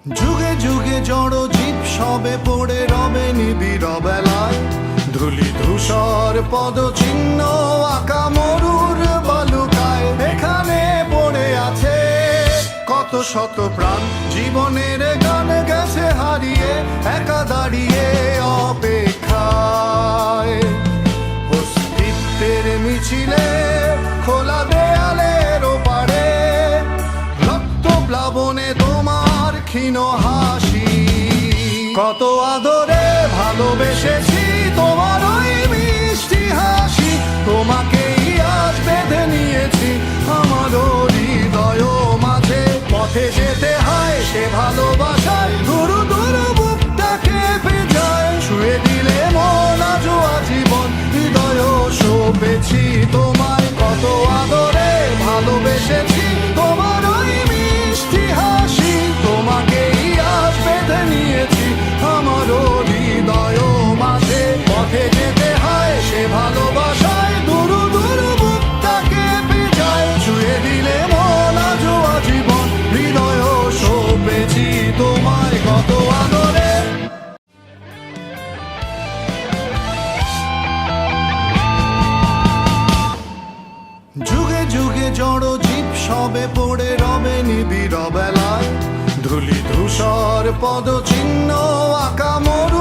যুগে যুগে জড় জীব সবে পড়ে রবে নিবিড় বেলায়, ধুলি ধূসর পদচিহ্ন আঁকা মরুর বালুকায়। এখানে পড়ে আছে কত শত প্রাণ, জীবনের গান গেছে হারিয়ে, একা দাঁড়িয়ে অপেক্ষায়। অস্তিত্বের মিছিলে খোলা দেয়ালের ওপারে, রক্ত প্লাবনে তোমার ক্ষীণ হাসি। কত আদরে ভালোবেসেছি তোমার ওই মিষ্টি হাসি, তোমাকেই আজ বেঁধে নিয়েছি আমার হৃদয় মাঝে। পথে যেতে হয় সে ভালোবাসায়, দুরু দুরু বুকটা কেঁপে যায়। ছুঁয়ে দিলে মন আজও আজীবন, হৃদয় সঁপেছি তোমায়। কত আদরে ভালোবেসেছি তোমার ওই মিষ্টি হাসি, তোমাকেই আজ বেঁধে নিয়েছি আমার হৃদয় মাঝে। পথে যেতে হয় সে ভালোবাসায়, দুরু দুরু বুকটা কেঁপে যায়। ছুঁয়ে দিলে মন আজও আজীবন, হৃদয় সঁপেছি তোমায়। কত আদরে যুগে যুগে জড় জীব সবে পড়ে রবে নিবিড় বেলায়, ধুলি ধূসর পদচিহ্ন আঁকা মরু